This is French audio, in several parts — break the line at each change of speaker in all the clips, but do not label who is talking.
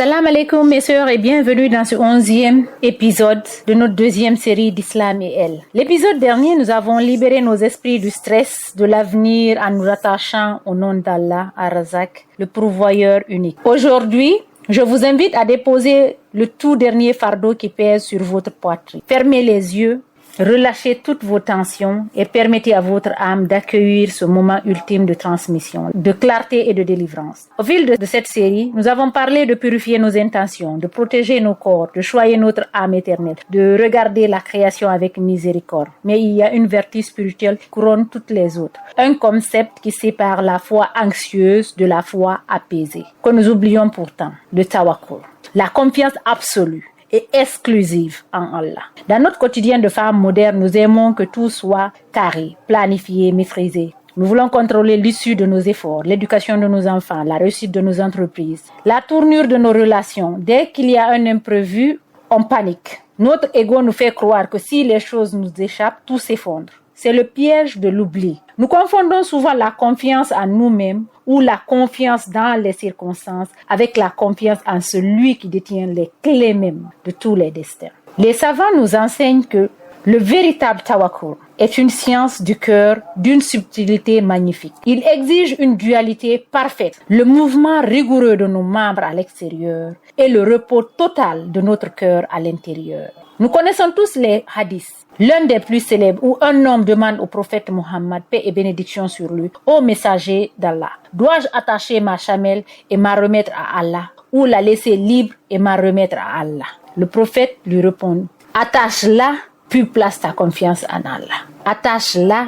Salam alaikum mes sœurs et bienvenue dans ce 11e épisode de notre deuxième série d'Islam et elle. L'épisode dernier, nous avons libéré nos esprits du stress de l'avenir en nous attachant au nom d'Allah, Ar-Razak, le pourvoyeur unique. Aujourd'hui, je vous invite à déposer le tout dernier fardeau qui pèse sur votre poitrine. Fermez les yeux, relâchez toutes vos tensions et permettez à votre âme d'accueillir ce moment ultime de transmission, de clarté et de délivrance. Au fil de cette série, nous avons parlé de purifier nos intentions, de protéger nos corps, de choyer notre âme éternelle, de regarder la création avec miséricorde. Mais il y a une vertu spirituelle qui couronne toutes les autres. Un concept qui sépare la foi anxieuse de la foi apaisée, que nous oublions pourtant, le tawakkul, la confiance absolue et exclusive en Allah. Dans notre quotidien de femmes modernes, nous aimons que tout soit carré, planifié, maîtrisé. Nous voulons contrôler l'issue de nos efforts, l'éducation de nos enfants, la réussite de nos entreprises, la tournure de nos relations. Dès qu'il y a un imprévu, on panique. Notre ego nous fait croire que si les choses nous échappent, tout s'effondre. C'est le piège de l'oubli. Nous confondons souvent la confiance en nous-mêmes ou la confiance dans les circonstances avec la confiance en celui qui détient les clés mêmes de tous les destins. Les savants nous enseignent que le véritable tawakkul est une science du cœur d'une subtilité magnifique. Il exige une dualité parfaite, le mouvement rigoureux de nos membres à l'extérieur et le repos total de notre cœur à l'intérieur. Nous connaissons tous les hadiths. L'un des plus célèbres où un homme demande au prophète Mohammed, paix et bénédiction sur lui, ô messager d'Allah, dois-je attacher ma chamelle et m'en remettre à Allah ou la laisser libre et m'en remettre à Allah? Le prophète lui répond, attache-la, puis place ta confiance en Allah. Attache-la,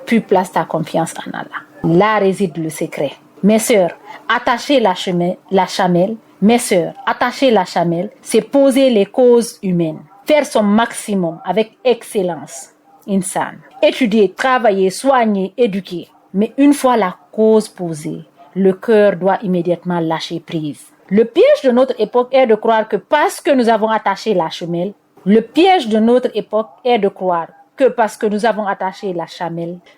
puis place ta confiance en Allah. Là réside le secret. Mes sœurs, attacher la chamelle, c'est poser les causes humaines. Faire son maximum avec excellence, insan. Étudier, travailler, soigner, éduquer. Mais une fois la cause posée, le cœur doit immédiatement lâcher prise. Le piège de notre époque est de croire que parce que nous avons attaché la chamelle,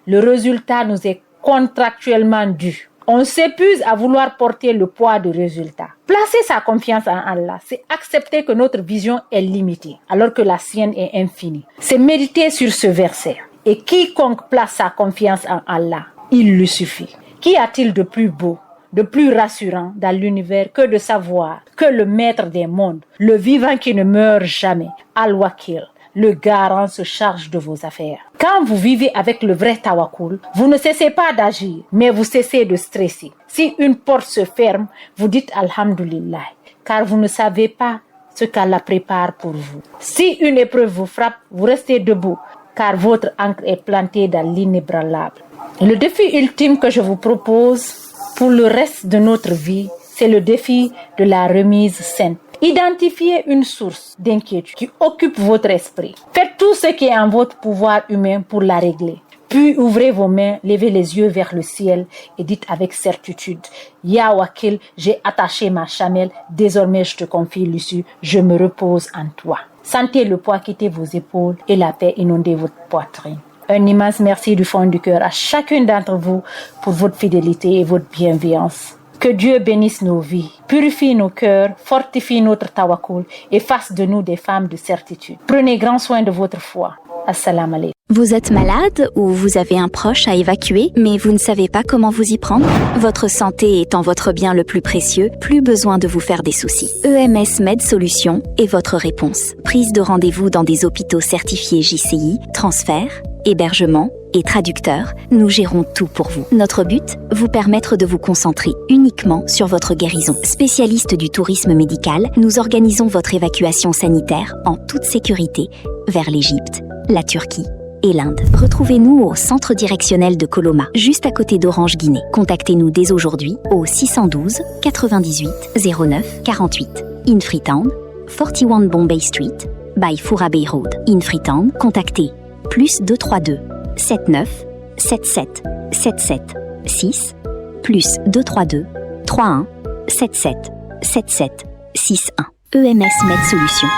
le résultat nous est contractuellement dû. On s'épuise à vouloir porter le poids du résultat. Placer sa confiance en Allah, c'est accepter que notre vision est limitée, alors que la sienne est infinie. C'est méditer sur ce verset. Et quiconque place sa confiance en Allah, il lui suffit. Qu'y a-t-il de plus beau, de plus rassurant dans l'univers que de savoir que le maître des mondes, le vivant qui ne meurt jamais, Al-Wakil, le garant se charge de vos affaires. Quand vous vivez avec le vrai tawakkul, vous ne cessez pas d'agir, mais vous cessez de stresser. Si une porte se ferme, vous dites Alhamdulillah, car vous ne savez pas ce qu'Allah prépare pour vous. Si une épreuve vous frappe, vous restez debout, car votre ancre est plantée dans l'inébranlable. Le défi ultime que je vous propose pour le reste de notre vie, c'est le défi de la remise sainte. Identifiez une source d'inquiétude qui occupe votre esprit. Faites tout ce qui est en votre pouvoir humain pour la régler. Puis ouvrez vos mains, levez les yeux vers le ciel et dites avec certitude, Ya Wakil, j'ai attaché ma chamelle, désormais je te confie l'issue, je me repose en toi. Sentez le poids quitter vos épaules et la paix inonder votre poitrine. Un immense merci du fond du cœur à chacune d'entre vous pour votre fidélité et votre bienveillance. Que Dieu bénisse nos vies, purifie nos cœurs, fortifie notre tawakkul et fasse de nous des femmes de certitude. Prenez grand soin de votre foi. Assalamu alaikum.
Vous êtes malade ou vous avez un proche à évacuer, mais vous ne savez pas comment vous y prendre? Votre santé étant votre bien le plus précieux, plus besoin de vous faire des soucis. EMS Med Solutions est votre réponse. Prise de rendez-vous dans des hôpitaux certifiés JCI, transfert, hébergement et traducteur, nous gérons tout pour vous. Notre but, vous permettre de vous concentrer uniquement sur votre guérison. Spécialiste du tourisme médical, nous organisons votre évacuation sanitaire en toute sécurité vers l'Égypte, la Turquie et l'Inde. Retrouvez-nous au centre directionnel de Coloma, juste à côté d'Orange Guinée. Contactez-nous dès aujourd'hui au 612 98 09 48. In Freetown, 41 Bombay Street, by Foura Bay Road. In Freetown, contactez +232 79 77 77 6 +232 31 77 77 61. EMS Med Solutions,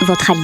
votre allié